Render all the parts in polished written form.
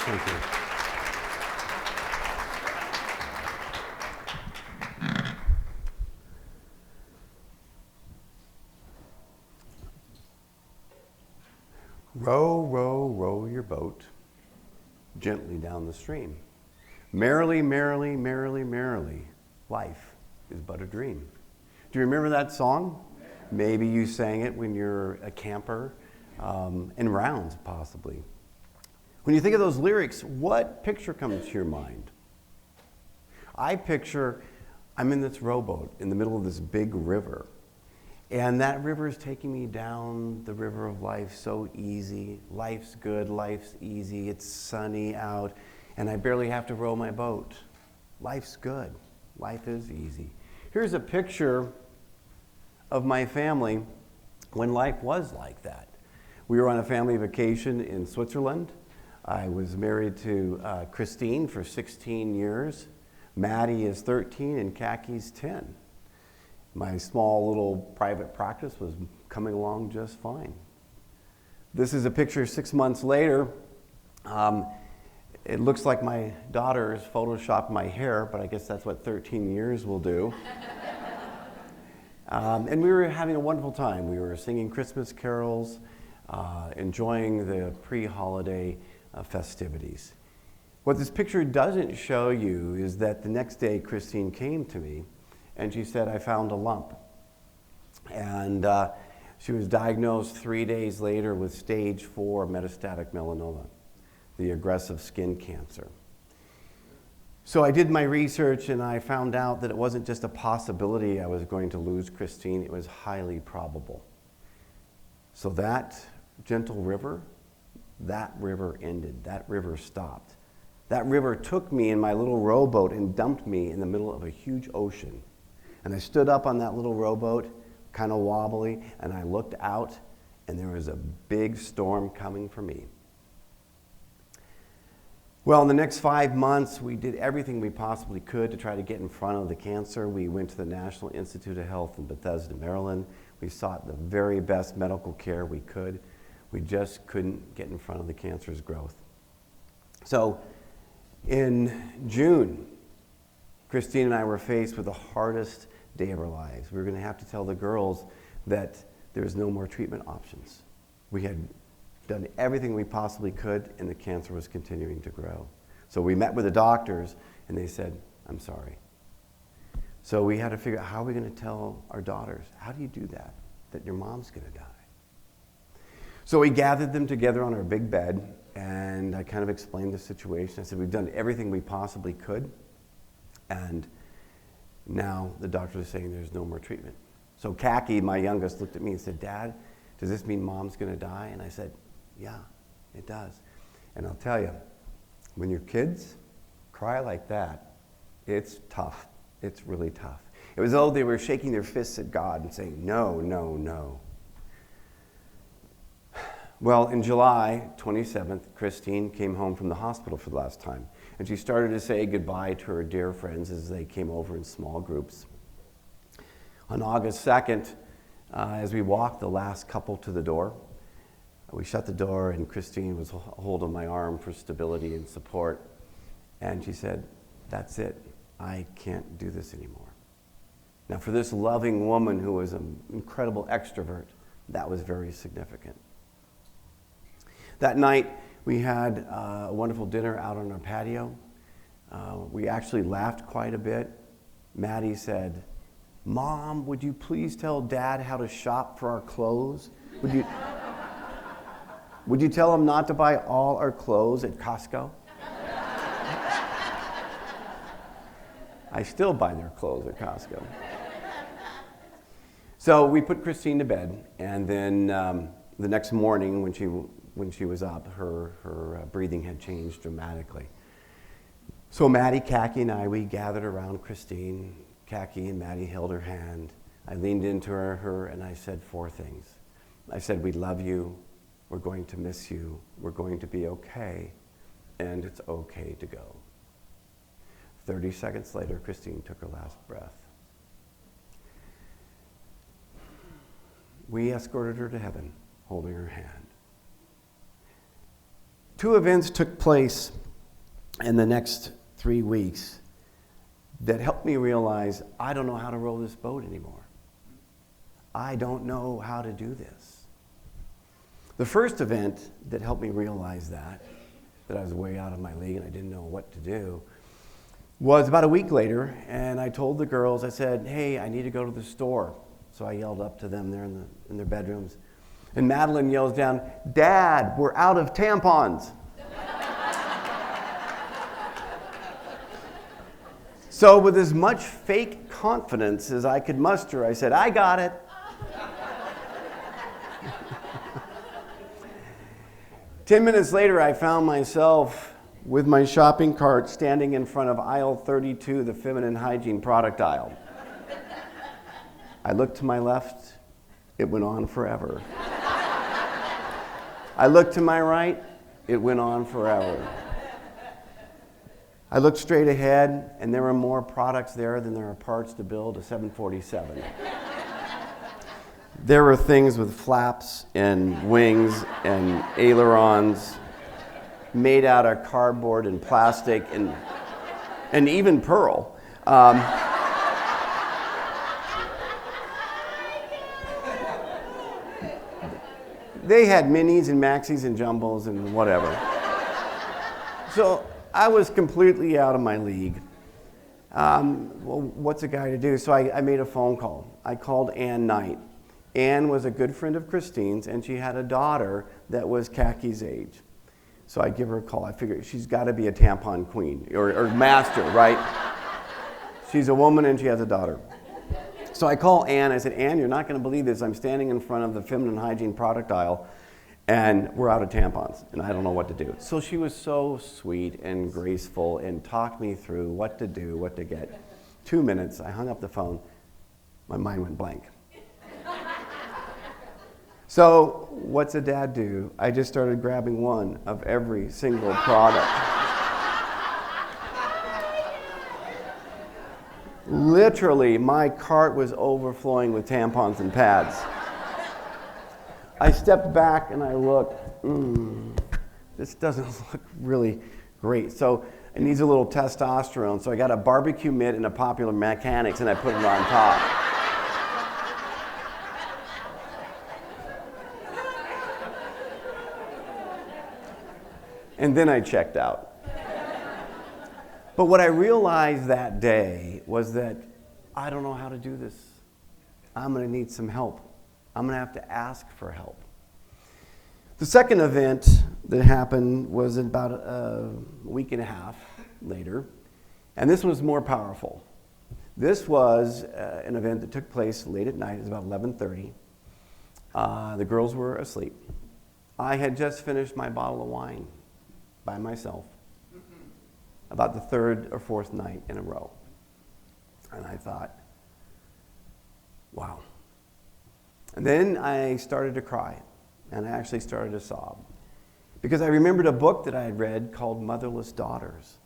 Thank you. Row, row, row your boat gently down the stream. Merrily, merrily, merrily, merrily, life is but a dream. Do you remember that song? Maybe you sang it when you're a camper, in rounds possibly. When you think of those lyrics, what picture comes to your mind? I picture I'm in this rowboat in the middle of this big river. And that river is taking me down the river of life so easy. Life's good, life's easy, it's sunny out, and I barely have to row my boat. Life's good, life is easy. Here's a picture of my family when life was like that. We were on a family vacation in Switzerland. I was married to Christine for 16 years. Maddie is 13 and Kaki's 10. My small little private practice was coming along just fine. This is a picture 6 months later. It looks like my daughter's photoshopped my hair, but I guess that's what 13 years will do. And we were having a wonderful time. We were singing Christmas carols, enjoying the pre-holiday festivities. What this picture doesn't show you is that the next day Christine came to me and she said, I found a lump. And she was diagnosed 3 days later with stage 4 metastatic melanoma, the aggressive skin cancer. So I did my research and I found out that it wasn't just a possibility I was going to lose Christine, it was highly probable. So that gentle river, that river ended, that river stopped. That river took me in my little rowboat and dumped me in the middle of a huge ocean. And I stood up on that little rowboat, kind of wobbly, and I looked out, and there was a big storm coming for me. Well, in the next 5 months, we did everything we possibly could to try to get in front of the cancer. We went to the National Institute of Health in Bethesda, Maryland. We sought the very best medical care we could. We just couldn't get in front of the cancer's growth. So in June, Christine and I were faced with the hardest day of our lives. We were going to have to tell the girls that there was no more treatment options. We had done everything we possibly could, and the cancer was continuing to grow. So we met with the doctors, and they said, I'm sorry. So we had to figure out, how are we going to tell our daughters? How do you do that your mom's going to die? So we gathered them together on our big bed, and I kind of explained the situation. I said, we've done everything we possibly could, and now the doctors are saying there's no more treatment. So Kaki, my youngest, looked at me and said, Dad, does this mean Mom's going to die? And I said, yeah, it does. And I'll tell you, when your kids cry like that, it's tough. It's really tough. It was as though they were shaking their fists at God and saying, no, no, no. Well, in July 27th, Christine came home from the hospital for the last time. And she started to say goodbye to her dear friends as they came over in small groups. On August 2nd, as we walked the last couple to the door, we shut the door and Christine was holding my arm for stability and support. And she said, that's it. I can't do this anymore. Now, for this loving woman who was an incredible extrovert, that was very significant. That night, we had a wonderful dinner out on our patio. We actually laughed quite a bit. Maddie said, Mom, would you please tell Dad how to shop for our clothes? Would you tell him not to buy all our clothes at Costco? I still buy their clothes at Costco. So we put Christine to bed, and then the next morning when she was up, her breathing had changed dramatically. So Maddie, Kaki, and I, we gathered around Christine. Kaki and Maddie held her hand. I leaned into her and I said 4 things. I said, we love you, we're going to miss you, we're going to be okay, and it's okay to go. 30 seconds later, Christine took her last breath. We escorted her to heaven, holding her hand. 2 events took place in the next 3 weeks that helped me realize I don't know how to row this boat anymore. I don't know how to do this. The first event that helped me realize that I was way out of my league and I didn't know what to do, was about a week later, and I told the girls, I said, hey, I need to go to the store. So I yelled up to them there in their bedrooms. And Madeline yells down, Dad, we're out of tampons. So with as much fake confidence as I could muster, I said, I got it. 10 minutes later, I found myself with my shopping cart standing in front of aisle 32, the feminine hygiene product aisle. I looked to my left, it went on forever. I looked to my right, it went on forever. I looked straight ahead, and there were more products there than there are parts to build a 747. There were things with flaps and wings and ailerons made out of cardboard and plastic and even pearl. They had minis and maxis and jumbos and whatever. So I was completely out of my league. Well, what's a guy to do? So I made a phone call. I called Ann Knight. Ann was a good friend of Christine's, and she had a daughter that was Kaki's age. So I give her a call. I figured she's got to be a tampon queen or master, right? She's a woman and she has a daughter. So I call Ann. I said, Ann, you're not going to believe this. I'm standing in front of the feminine hygiene product aisle, and we're out of tampons, and I don't know what to do. So she was so sweet and graceful and talked me through what to do, what to get. 2 minutes, I hung up the phone. My mind went blank. So what's a dad do? I just started grabbing one of every single product. Literally, my cart was overflowing with tampons and pads. I stepped back and I looked, this doesn't look really great. So it needs a little testosterone. So I got a barbecue mitt and a Popular Mechanics and I put it on top. And then I checked out. But what I realized that day was that I don't know how to do this. I'm going to need some help. I'm going to have to ask for help. The second event that happened was about a week and a half later, and this was more powerful. This was an event that took place late at night. It was about 11:30. The girls were asleep. I had just finished my bottle of wine by myself, about the third or fourth night in a row. And I thought, wow. And then I started to cry, and I actually started to sob, because I remembered a book that I had read called Motherless Daughters.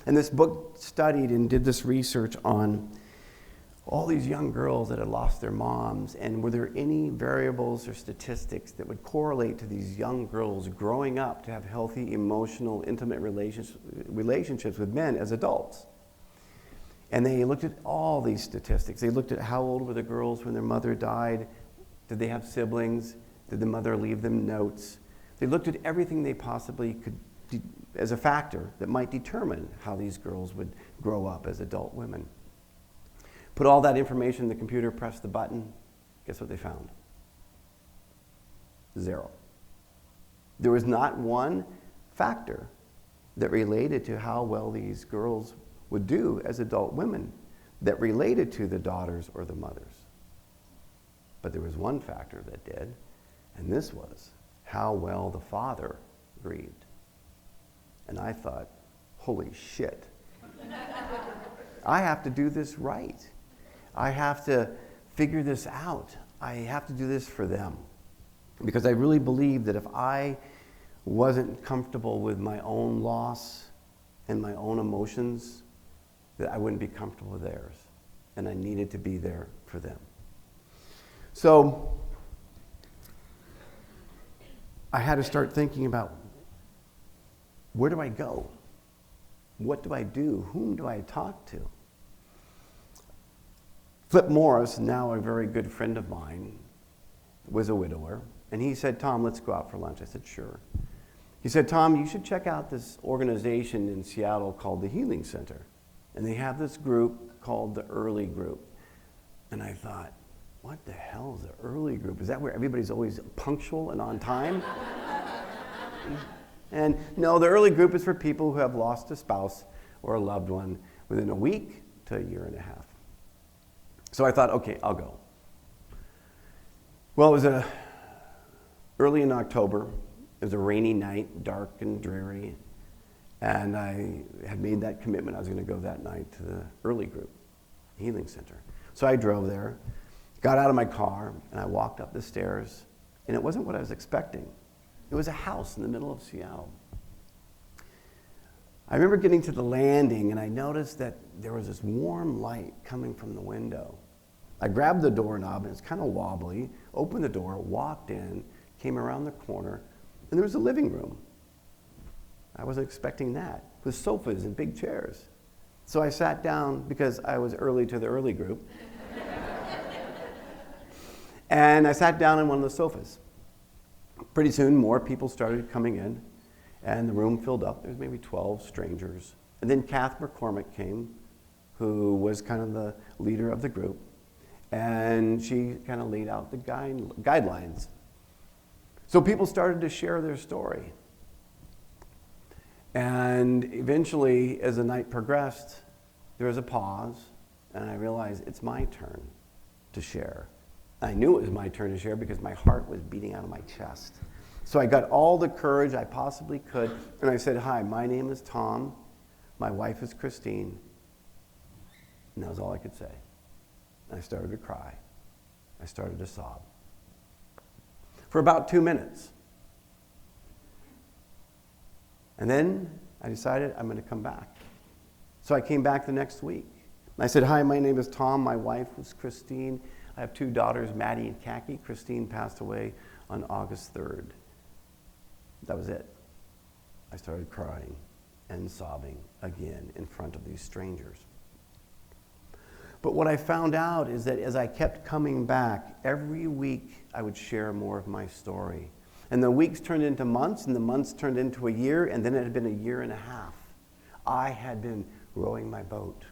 And this book studied and did this research on all these young girls that had lost their moms, and were there any variables or statistics that would correlate to these young girls growing up to have healthy, emotional, intimate relationships with men as adults. And they looked at all these statistics. They looked at how old were the girls when their mother died, did they have siblings, did the mother leave them notes. They looked at everything they possibly could as a factor that might determine how these girls would grow up as adult women. Put all that information in the computer, press the button. Guess what they found? 0. There was not one factor that related to how well these girls would do as adult women that related to the daughters or the mothers. But there was one factor that did, and this was how well the father grieved. And I thought, holy shit. I have to do this right. I have to figure this out. I have to do this for them. Because I really believe that if I wasn't comfortable with my own loss and my own emotions, that I wouldn't be comfortable with theirs. And I needed to be there for them. So I had to start thinking about where do I go? What do I do? Whom do I talk to? Flip Morris, now a very good friend of mine, was a widower. And he said, Tom, let's go out for lunch. I said, sure. He said, Tom, you should check out this organization in Seattle called the Healing Center. And they have this group called the Early Group. And I thought, what the hell is the Early Group? Is that where everybody's always punctual and on time? And no, the Early Group is for people who have lost a spouse or a loved one within a week to a year and a half. So I thought, okay, I'll go. Well, it was early in October. It was a rainy night, dark and dreary. And I had made that commitment. I was going to go that night to the Early Group, Healing Center. So I drove there, got out of my car, and I walked up the stairs. And it wasn't what I was expecting. It was a house in the middle of Seattle. I remember getting to the landing, and I noticed that there was this warm light coming from the window. I grabbed the doorknob, and it's kind of wobbly, opened the door, walked in, came around the corner, and there was a living room. I wasn't expecting that, with sofas and big chairs. So I sat down because I was early to the Early Group. And I sat down on one of the sofas. Pretty soon, more people started coming in, and the room filled up. There was maybe 12 strangers. And then Kath McCormick came, who was kind of the leader of the group, and she kind of laid out the guidelines. So people started to share their story. And eventually, as the night progressed, there was a pause, and I realized it's my turn to share. I knew it was my turn to share because my heart was beating out of my chest. So I got all the courage I possibly could, and I said, hi, my name is Tom. My wife is Christine. And that was all I could say. And I started to cry. I started to sob. For about 2 minutes. And then I decided I'm going to come back. So I came back the next week. And I said, hi, my name is Tom. My wife was Christine. I have 2 daughters, Maddie and Khaki. Christine passed away on August 3rd. That was it. I started crying and sobbing again in front of these strangers. But what I found out is that as I kept coming back, every week I would share more of my story. And the weeks turned into months, and the months turned into a year, and then it had been a year and a half. I had been rowing my boat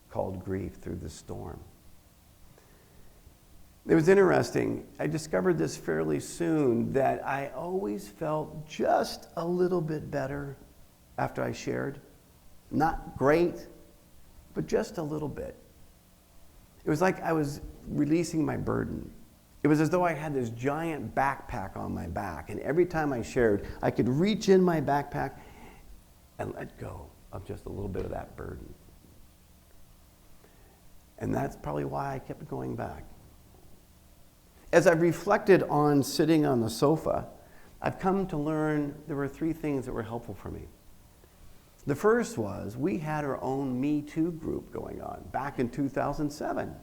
called grief through the storm. It was interesting. I discovered this fairly soon, that I always felt just a little bit better after I shared. Not great, but just a little bit. It was like I was releasing my burden. It was as though I had this giant backpack on my back, and every time I shared, I could reach in my backpack and let go of just a little bit of that burden. And that's probably why I kept going back. As I've reflected on sitting on the sofa, I've come to learn there were 3 things that were helpful for me. The first was we had our own Me Too group going on back in 2007.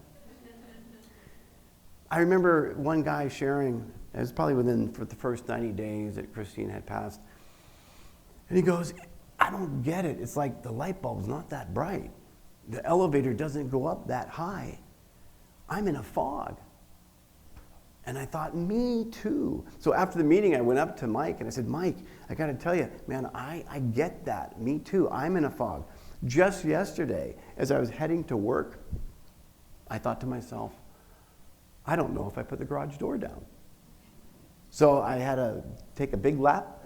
I remember one guy sharing, it was probably within for the first 90 days that Christine had passed, and he goes, I don't get it. It's like the light bulb's not that bright. The elevator doesn't go up that high. I'm in a fog. And I thought, me too. So after the meeting, I went up to Mike and I said, Mike, I got to tell you, man, I get that. Me too. I'm in a fog. Just yesterday, as I was heading to work, I thought to myself, I don't know if I put the garage door down. So I had to take a big lap,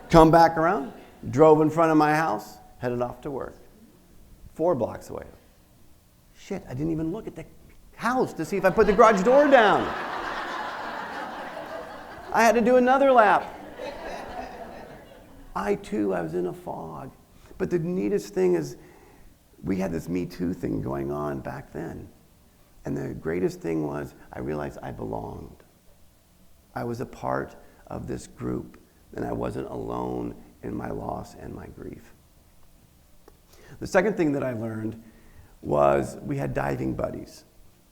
come back around, drove in front of my house, headed off to work. 4 blocks away. Shit, I didn't even look at the house to see if I put the garage door down. I had to do another lap. I was in a fog. But the neatest thing is we had this Me Too thing going on back then. And the greatest thing was I realized I belonged. I was a part of this group, and I wasn't alone in my loss and my grief. The second thing that I learned was we had diving buddies.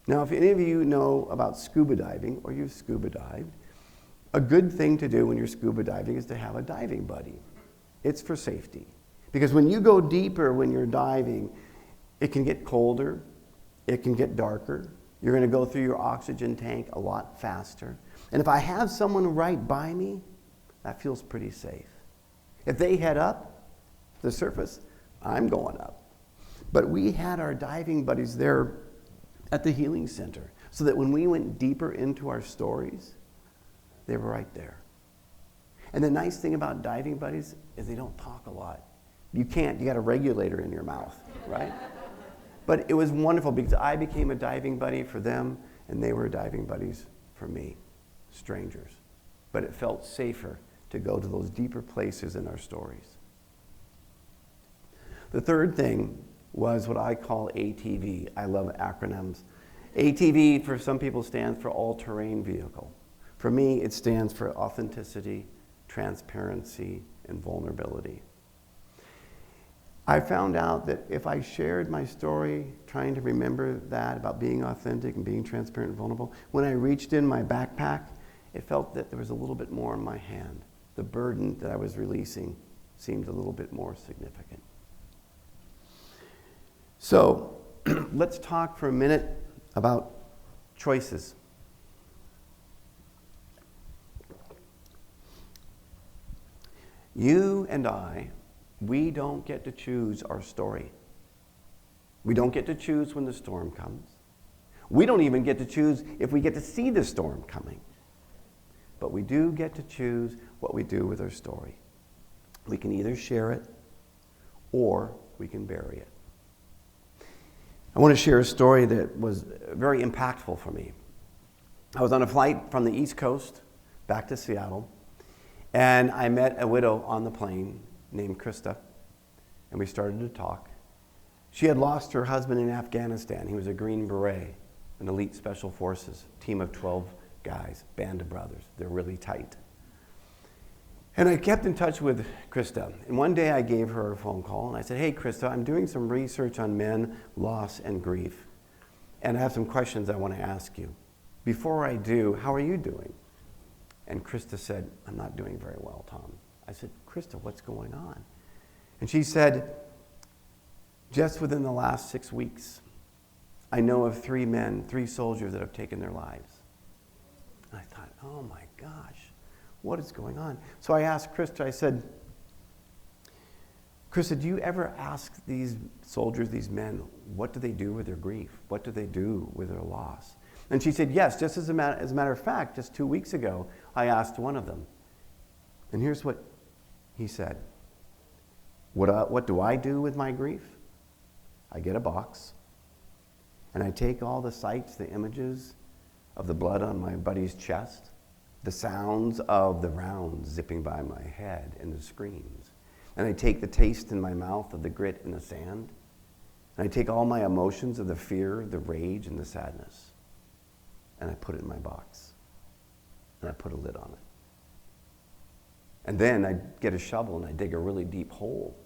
Now, if any of you know about scuba diving or you've scuba dived, a good thing to do when you're scuba diving is to have a diving buddy. It's for safety. Because when you go deeper when you're diving, it can get colder, it can get darker. You're going to go through your oxygen tank a lot faster. And if I have someone right by me, that feels pretty safe. If they head up the surface, I'm going up. But we had our diving buddies there at the healing center so that when we went deeper into our stories, they were right there. And the nice thing about diving buddies is they don't talk a lot. You got a regulator in your mouth, right? But it was wonderful because I became a diving buddy for them and they were diving buddies for me, strangers. But it felt safer to go to those deeper places in our stories. The third thing was what I call ATV. I love acronyms. ATV for some people stands for all-terrain vehicle. For me, it stands for authenticity, transparency, and vulnerability. I found out that if I shared my story, trying to remember that about being authentic and being transparent and vulnerable, when I reached in my backpack, it felt that there was a little bit more in my hand. The burden that I was releasing seemed a little bit more significant. So let's talk for a minute about choices. You and I, we don't get to choose our story. We don't get to choose when the storm comes. We don't even get to choose if we get to see the storm coming. But we do get to choose what we do with our story. We can either share it or we can bury it. I want to share a story that was very impactful for me. I was on a flight from the East Coast back to Seattle, and I met a widow on the plane named Krista, and we started to talk. She had lost her husband in Afghanistan. He was a Green Beret, an elite special forces, team of 12 guys, band of brothers. They're really tight. And I kept in touch with Krista. And one day I gave her a phone call and I said, hey, Krista, I'm doing some research on men, loss, and grief. And I have some questions I want to ask you. Before I do, how are you doing? And Krista said, I'm not doing very well, Tom. I said, Krista, what's going on? And she said, just within the last 6 weeks, I know of 3 soldiers that have taken their lives. And I thought, oh my gosh. What is going on? So I asked Krista, I said, Krista, do you ever ask these soldiers, these men, what do they do with their grief? What do they do with their loss? And she said, yes, just as a matter of fact, just 2 weeks ago, I asked one of them. And here's what he said. What do I do with my grief? I get a box, and I take all the sights, the images of the blood on my buddy's chest, the sounds of the rounds zipping by my head and the screams. And I take the taste in my mouth of the grit in the sand. And I take all my emotions of the fear, the rage, and the sadness. And I put it in my box. And I put a lid on it. And then I get a shovel and I dig a really deep hole.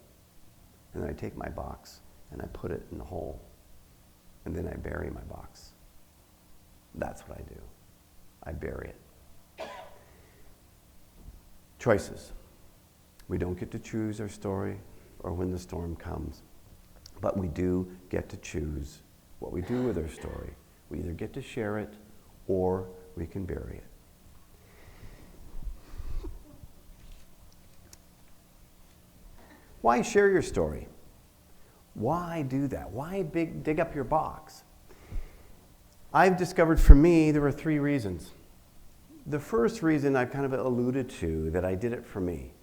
And then I take my box and I put it in the hole. And then I bury my box. That's what I do. I bury it. Choices. We don't get to choose our story or when the storm comes, but we do get to choose what we do with our story. We either get to share it or we can bury it. Why share your story? Why do that? Why dig up your box? I've discovered for me there were 3 reasons. The first reason I've kind of alluded to, that I did it for me.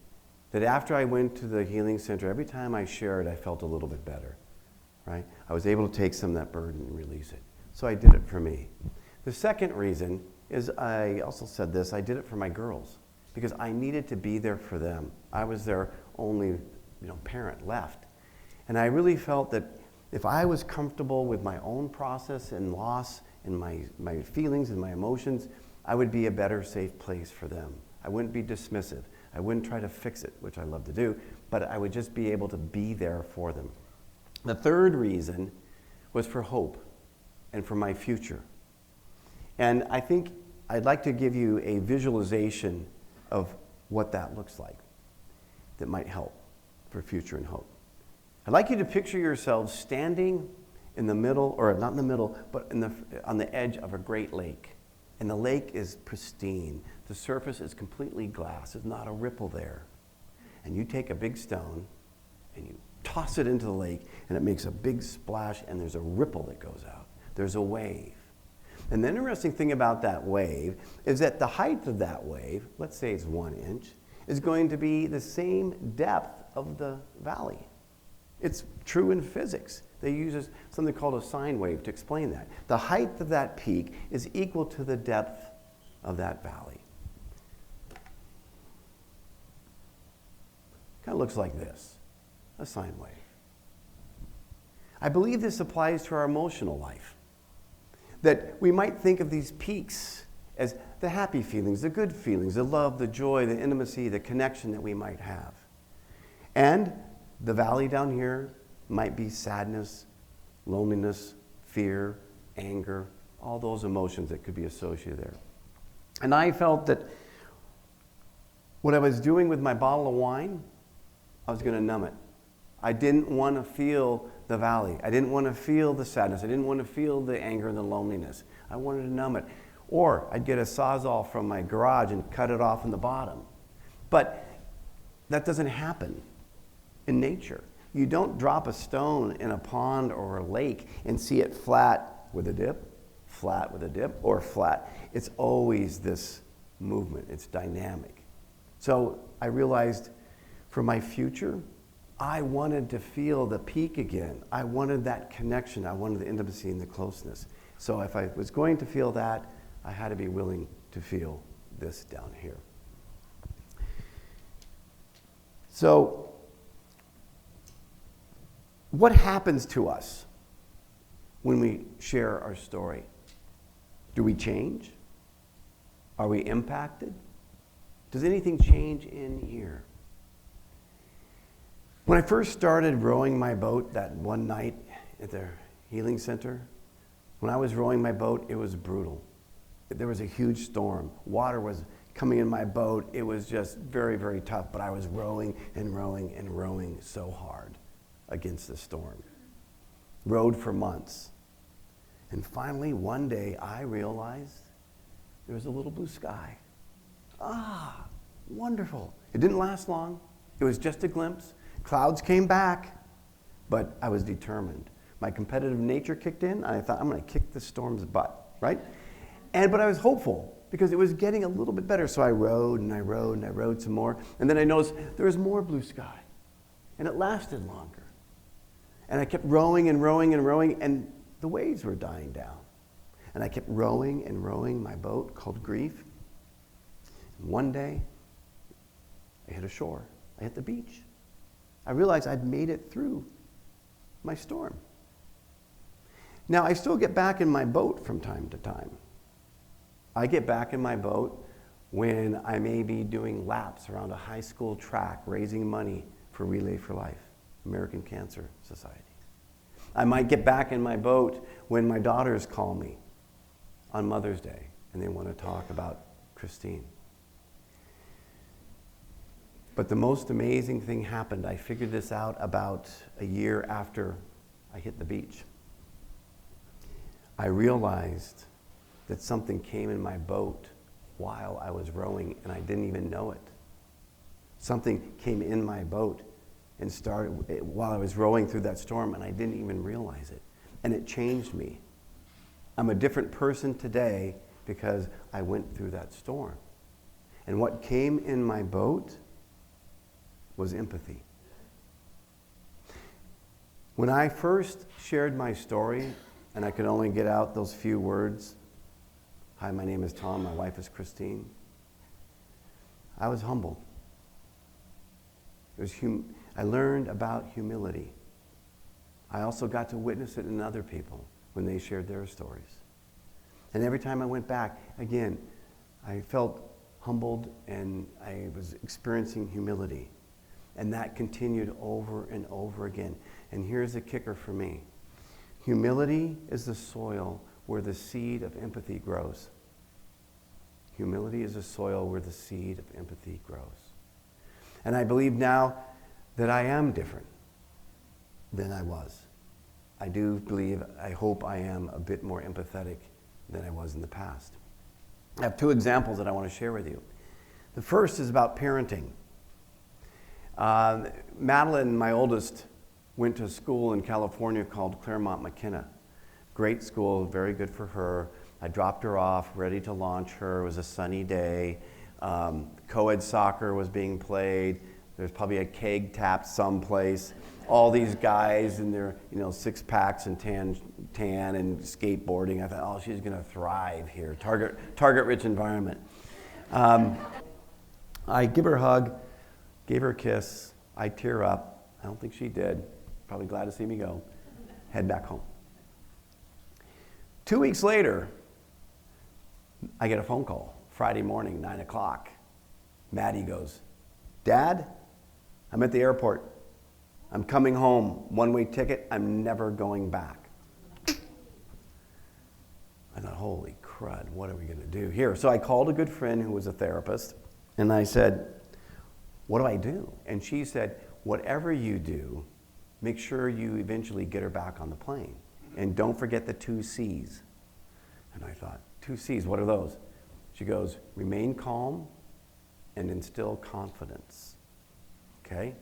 That after I went to the healing center, every time I shared, I felt a little bit better, right? I was able to take some of that burden and release it. So I did it for me. The second reason is, I also said this, I did it for my girls because I needed to be there for them. I was their only, parent left. And I really felt that if I was comfortable with my own process and loss and my feelings and my emotions, I would be a better, safe place for them. I wouldn't be dismissive. I wouldn't try to fix it, which I love to do, but I would just be able to be there for them. The third reason was for hope and for my future. And I think I'd like to give you a visualization of what that looks like that might help. for future and hope. I'd like you to picture yourselves standing in the middle, or not in the middle, but on the edge of a great lake. And the lake is pristine. The surface is completely glass. There's not a ripple there. And you take a big stone and you toss it into the lake, and it makes a big splash, and there's a ripple that goes out. There's a wave. And the interesting thing about that wave is that the height of that wave, let's say it's 1 inch, is going to be the same depth of the valley. It's true in physics. They use something called a sine wave to explain that. The height of that peak is equal to the depth of that valley. Kind of looks like this, a sine wave. I believe this applies to our emotional life. That we might think of these peaks as the happy feelings, the good feelings, the love, the joy, the intimacy, the connection that we might have. And the valley down here might be sadness, loneliness, fear, anger, all those emotions that could be associated there. And I felt that what I was doing with my bottle of wine, I was going to numb it. I didn't want to feel the valley. I didn't want to feel the sadness. I didn't want to feel the anger and the loneliness. I wanted to numb it. Or I'd get a Sawzall from my garage and cut it off in the bottom. But that doesn't happen in nature. You don't drop a stone in a pond or a lake and see it flat with a dip, flat with a dip, or flat. It's always this movement. It's dynamic. So I realized for my future, I wanted to feel the peak again. I wanted that connection. I wanted the intimacy and the closeness. So if I was going to feel that, I had to be willing to feel this down here. So what happens to us when we share our story? Do we change? Are we impacted? Does anything change in here? When I first started rowing my boat that one night at the healing center, when I was rowing my boat, it was brutal. There was a huge storm. Water was coming in my boat. It was just very, very tough, but I was rowing and rowing and rowing so hard against the storm. Rowed for months. And finally, one day, I realized there was a little blue sky. Ah, wonderful. It didn't last long. It was just a glimpse. Clouds came back, but I was determined. My competitive nature kicked in, and I thought, I'm going to kick the storm's butt, right? But I was hopeful because it was getting a little bit better. So I rowed and I rowed and I rowed some more. And then I noticed there was more blue sky, and it lasted longer. And I kept rowing and rowing and rowing, and the waves were dying down. And I kept rowing and rowing my boat called Grief. And one day, I hit a shore. I hit the beach. I realized I'd made it through my storm. Now, I still get back in my boat from time to time. I get back in my boat when I may be doing laps around a high school track, raising money for Relay for Life, American Cancer Society. I might get back in my boat when my daughters call me on Mother's Day and they want to talk about Christine. But the most amazing thing happened. I figured this out about a year after I hit the beach. I realized that something came in my boat while I was rowing, and I didn't even know it. Something came in my boat and started while I was rowing through that storm, and I didn't even realize it. And it changed me. I'm a different person today because I went through that storm. And what came in my boat was empathy. When I first shared my story, and I could only get out those few words, "Hi, my name is Tom, my wife is Christine," I was humbled. I learned about humility. I also got to witness it in other people when they shared their stories. And every time I went back, again, I felt humbled and I was experiencing humility. And that continued over and over again. And here's the kicker for me. Humility is the soil where the seed of empathy grows. Humility is the soil where the seed of empathy grows. And I believe now that I am different than I was. I do believe, I hope I am a bit more empathetic than I was in the past. I have two examples that I want to share with you. The first is about parenting. Madeline, my oldest, went to a school in California called Claremont McKenna. Great school, very good for her. I dropped her off, ready to launch her. It was a sunny day. Co-ed soccer was being played. There's probably a keg tapped someplace. All these guys in their, six packs and tan and skateboarding. I thought, oh, she's going to thrive here. Target-rich environment. I give her a hug, gave her a kiss. I tear up. I don't think she did. Probably glad to see me go. Head back home. 2 weeks later, I get a phone call. Friday morning, 9 o'clock. Maddie goes, Dad, I'm at the airport. I'm coming home. One-way ticket. I'm never going back. I thought, holy crud, what are we going to do here? So I called a good friend who was a therapist, and I said, what do I do? And she said, whatever you do, make sure you eventually get her back on the plane. And don't forget the 2 C's. And I thought, 2 C's, what are those? She goes, remain calm and instill confidence. Okay?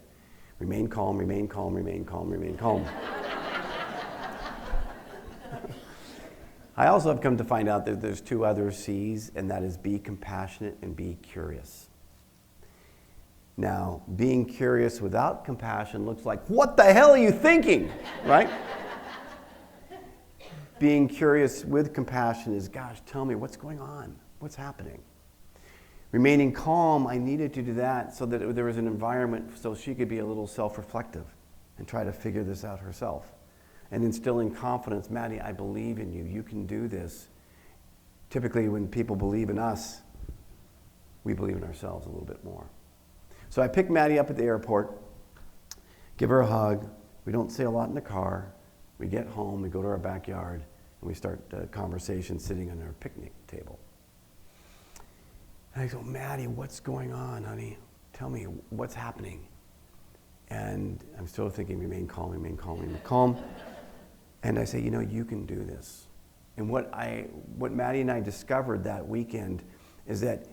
Remain calm, remain calm, remain calm, remain calm. I also have come to find out that there's 2 other C's, and that is be compassionate and be curious. Now, being curious without compassion looks like, what the hell are you thinking? Right? Being curious with compassion is, gosh, tell me what's going on, what's happening. Remaining calm, I needed to do that so that there was an environment so she could be a little self-reflective and try to figure this out herself. And instilling confidence, Maddie, I believe in you. You can do this. Typically, when people believe in us, we believe in ourselves a little bit more. So I pick Maddie up at the airport, give her a hug. We don't say a lot in the car. We get home, we go to our backyard, and we start a conversation sitting on our picnic table. And I go, Maddie, what's going on, honey? Tell me, what's happening? And I'm still thinking, remain calm, remain calm, remain calm. And I say, you can do this. And what Maddie and I discovered that weekend is that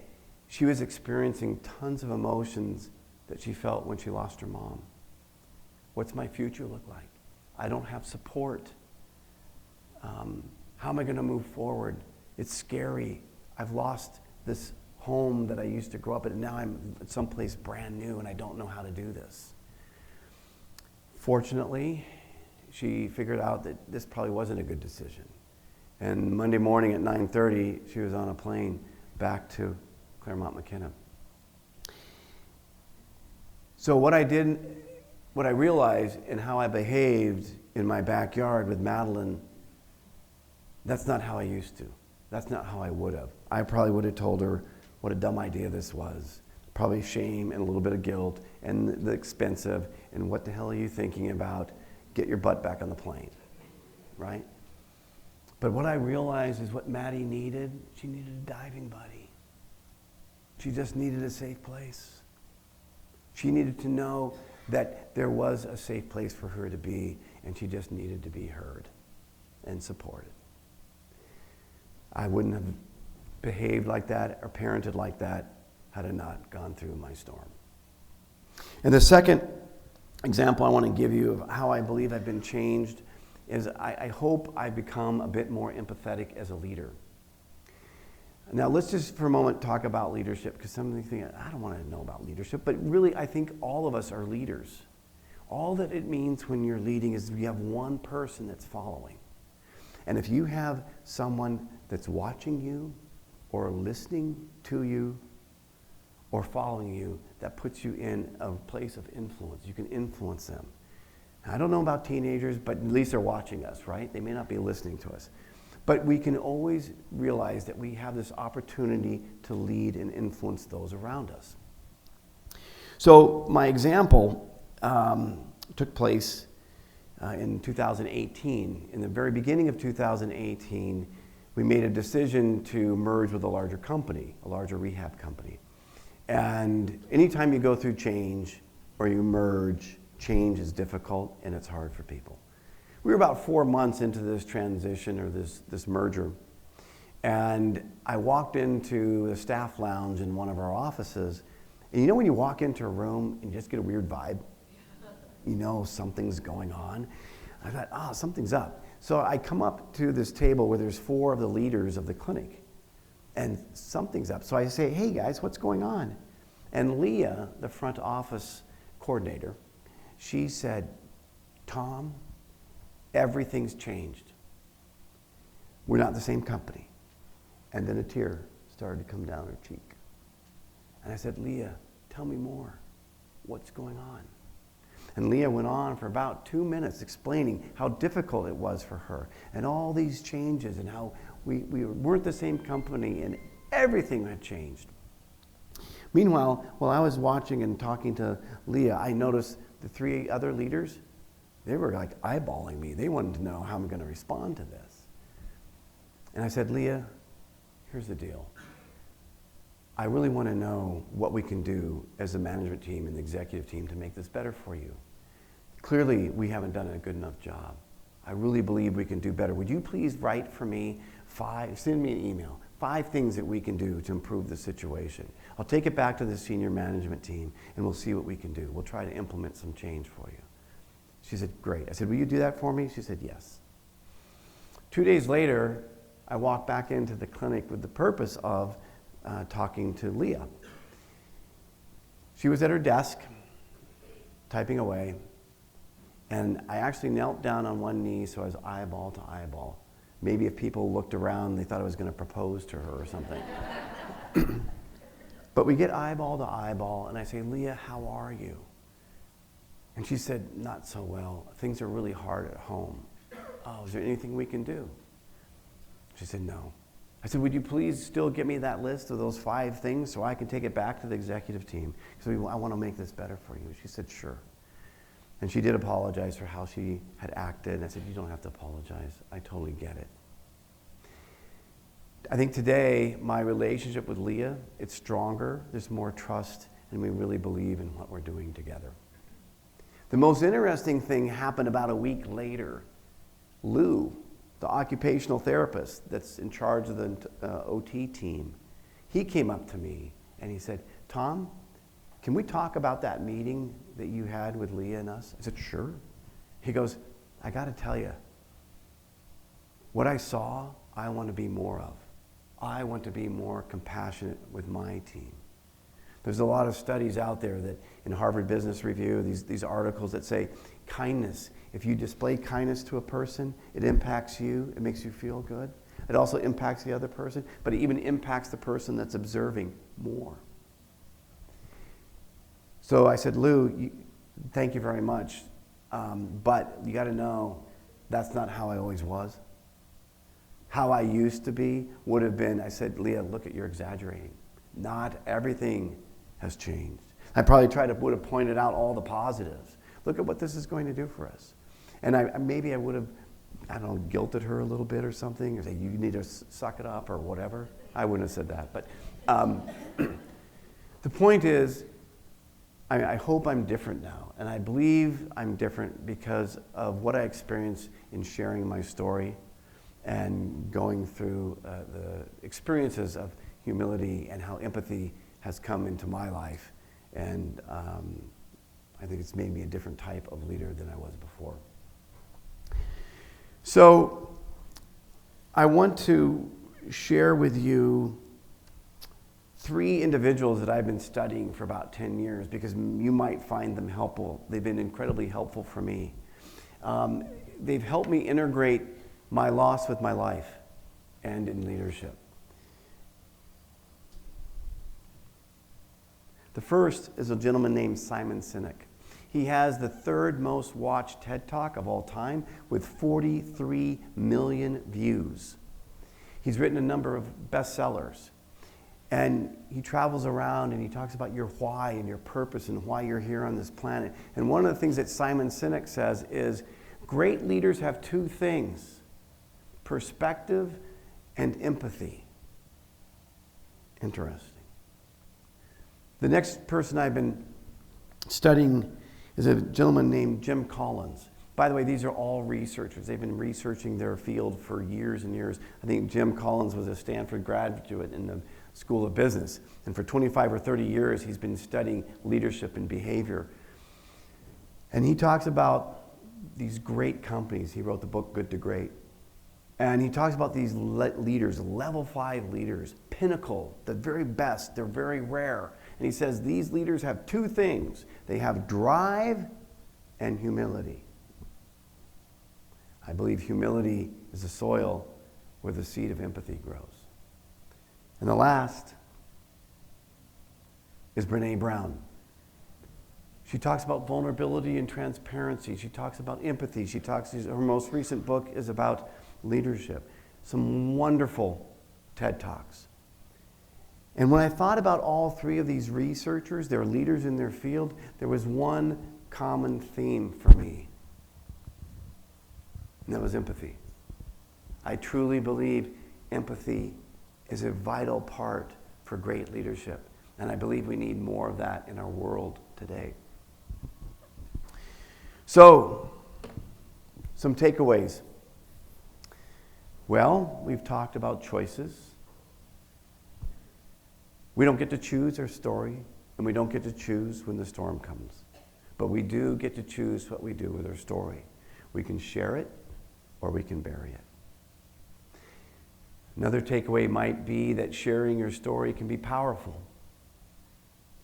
she was experiencing tons of emotions that she felt when she lost her mom. What's my future look like? I don't have support. How am I going to move forward? It's scary. I've lost this home that I used to grow up in, and now I'm someplace brand new, and I don't know how to do this. Fortunately, she figured out that this probably wasn't a good decision. And Monday morning at 9:30, she was on a plane back to Claremont McKenna. So what I realized and how I behaved in my backyard with Madeline, that's not how I used to. That's not how I would have. I probably would have told her what a dumb idea this was. Probably shame and a little bit of guilt and the expensive and what the hell are you thinking about? Get your butt back on the plane, right? But what I realized is what Maddie needed, she needed a diving buddy. She just needed a safe place. She needed to know that there was a safe place for her to be, and she just needed to be heard and supported. I wouldn't have behaved like that or parented like that had I not gone through my storm. And the second example I want to give you of how I believe I've been changed is I hope I become a bit more empathetic as a leader. Now let's just for a moment talk about leadership, because some of you think, I don't want to know about leadership, but really I think all of us are leaders. All that it means when you're leading is you have one person that's following. And if you have someone that's watching you or listening to you or following you, that puts you in a place of influence. You can influence them. I don't know about teenagers, but at least they're watching us, right? They may not be listening to us. But we can always realize that we have this opportunity to lead and influence those around us. So my example took place in 2018. In the very beginning of 2018, we made a decision to merge with a larger company, a larger rehab company. And anytime you go through change, or you merge, change is difficult and it's hard for people. We were about 4 months into this transition or this merger, and I walked into the staff lounge in one of our offices, and you know when you walk into a room and you just get a weird vibe? You know something's going on. I thought, something's up. So I come up to this table where there's 4 of the leaders of the clinic, and something's up. So I say, hey guys, what's going on? And Leah, the front office coordinator, she said, Tom, everything's changed. We're not the same company. And then a tear started to come down her cheek. And I said, Leah, tell me more. What's going on? And Leah went on for about 2 minutes explaining how difficult it was for her and all these changes and how we weren't the same company and everything had changed. Meanwhile, while I was watching and talking to Leah, I noticed the 3 other leaders, they were like eyeballing me. They wanted to know how I'm going to respond to this. And I said, Leah, here's the deal. I really want to know what we can do as a management team and the executive team to make this better for you. Clearly, we haven't done a good enough job. I really believe we can do better. Would you please write for me send me an email, 5 things that we can do to improve the situation. I'll take it back to the senior management team and we'll see what we can do. We'll try to implement some change for you. She said, great. I said, will you do that for me? She said, yes. 2 days later, I walked back into the clinic with the purpose of talking to Leah. She was at her desk, typing away, and I actually knelt down on one knee so I was eyeball to eyeball. Maybe if people looked around, they thought I was going to propose to her or something. But we get eyeball to eyeball, and I say, Leah, how are you? And she said, not so well. Things are really hard at home. Oh, is there anything we can do? She said, no. I said, would you please still give me that list of those 5 things so I can take it back to the executive team? Because I want to make this better for you. She said, sure. And she did apologize for how she had acted. And I said, you don't have to apologize. I totally get it. I think today, my relationship with Leah, it's stronger. There's more trust, and we really believe in what we're doing together. The most interesting thing happened about a week later. Lou, the occupational therapist that's in charge of the OT team, he came up to me and he said, Tom, can we talk about that meeting that you had with Leah and us? I said, sure. He goes, I got to tell you, what I saw, I want to be more of. I want to be more compassionate with my team. There's a lot of studies out there that in Harvard Business Review, these articles that say kindness, if you display kindness to a person, it impacts you, it makes you feel good. It also impacts the other person, but it even impacts the person that's observing more. So I said, Lou, thank you very much, but you got to know that's not how I always was. How I used to be would have been, I said, Leah, look at, you're exaggerating. Not everything has changed. I probably would have pointed out all the positives. Look at what this is going to do for us. And maybe I would have, I don't know, guilted her a little bit or something, or say, you need to suck it up or whatever. I wouldn't have said that. But the point is, I hope I'm different now. And I believe I'm different because of what I experienced in sharing my story and going through the experiences of humility and how empathy has come into my life. And I think it's made me a different type of leader than I was before. So I want to share with you 3 individuals that I've been studying for about 10 years because you might find them helpful. They've been incredibly helpful for me. They've helped me integrate my loss with my life and in leadership. The first is a gentleman named Simon Sinek. He has the 3rd most watched TED Talk of all time with 43 million views. He's written a number of bestsellers. And he travels around and he talks about your why and your purpose and why you're here on this planet. And one of the things that Simon Sinek says is, great leaders have 2 things, perspective and empathy. Interesting. The next person I've been studying is a gentleman named Jim Collins. By the way, these are all researchers. They've been researching their field for years and years. I think Jim Collins was a Stanford graduate in the School of Business. And for 25 or 30 years, he's been studying leadership and behavior. And he talks about these great companies. He wrote the book Good to Great. And he talks about these leaders, level 5 leaders, pinnacle, the very best. They're very rare. And he says these leaders have two things. They have drive and humility. I believe humility is the soil where the seed of empathy grows. And the last is Brené Brown. She talks about vulnerability and transparency. She talks about empathy. Her most recent book is about leadership. Some wonderful TED Talks. And when I thought about all three of these researchers, they're leaders in their field, there was one common theme for me. And that was empathy. I truly believe empathy is a vital part for great leadership. And I believe we need more of that in our world today. So, some takeaways. Well, we've talked about choices. We don't get to choose our story, and we don't get to choose when the storm comes. But we do get to choose what we do with our story. We can share it, or we can bury it. Another takeaway might be that sharing your story can be powerful.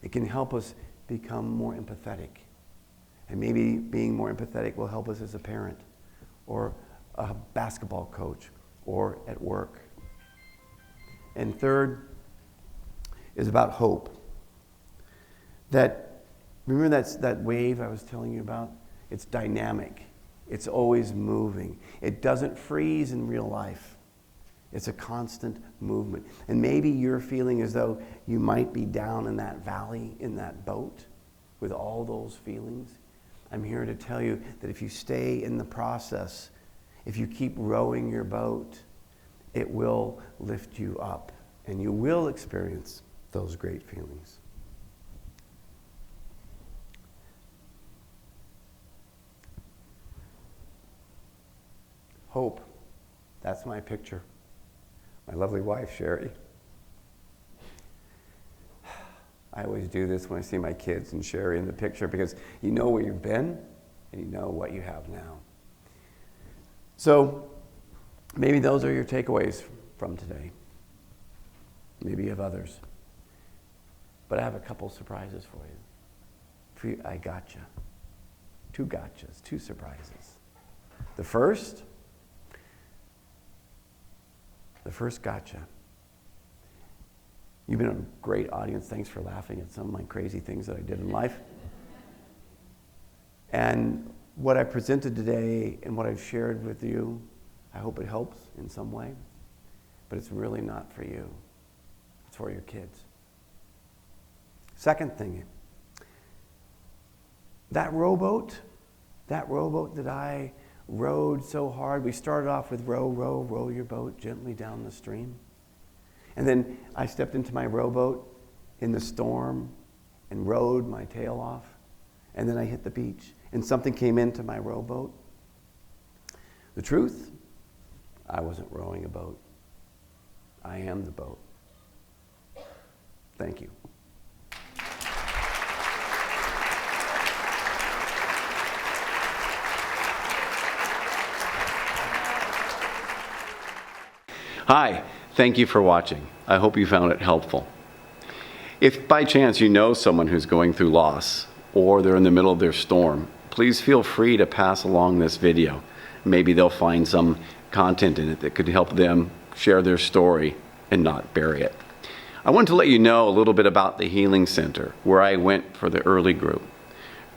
It can help us become more empathetic. And maybe being more empathetic will help us as a parent, or a basketball coach, or at work. And third is about hope. Remember that wave I was telling you about? It's dynamic. It's always moving. It doesn't freeze in real life. It's a constant movement. And maybe you're feeling as though you might be down in that valley, in that boat, with all those feelings. I'm here to tell you that if you stay in the process, if you keep rowing your boat, it will lift you up, and you will experience those great feelings. Hope. That's my picture. My lovely wife, Sherry. I always do this when I see my kids and Sherry in the picture, because you know where you've been and you know what you have now. So maybe those are your takeaways from today. Maybe you have others. But I have a couple surprises for you. I gotcha. 2 gotchas, 2 surprises. The first gotcha. You've been a great audience. Thanks for laughing at some of my crazy things that I did in life. And what I presented today and what I've shared with you, I hope it helps in some way. But it's really not for you. It's for your kids. Second thing, that rowboat that I rowed so hard, we started off with row your boat gently down the stream. And then I stepped into my rowboat in the storm and rowed my tail off. And then I hit the beach and something came into my rowboat. The truth, I wasn't rowing a boat. I am the boat. Thank you. Hi, thank you for watching. I hope you found it helpful. If by chance you know someone who's going through loss or they're in the middle of their storm, please feel free to pass along this video. Maybe they'll find some content in it that could help them share their story and not bury it. I want to let you know a little bit about the Healing Center, where I went for the early group.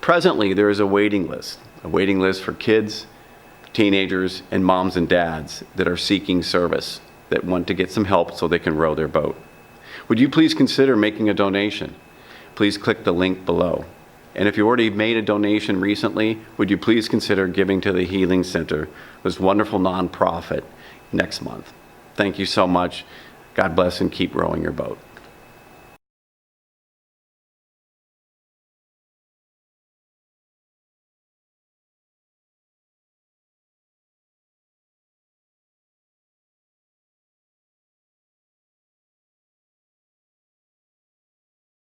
Presently, there is a waiting list for kids, teenagers, and moms and dads that are seeking service, that want to get some help so they can row their boat. Would you please consider making a donation? Please click the link below. And if you already made a donation recently, would you please consider giving to the Healing Center, this wonderful nonprofit, next month? Thank you so much. God bless and keep rowing your boat.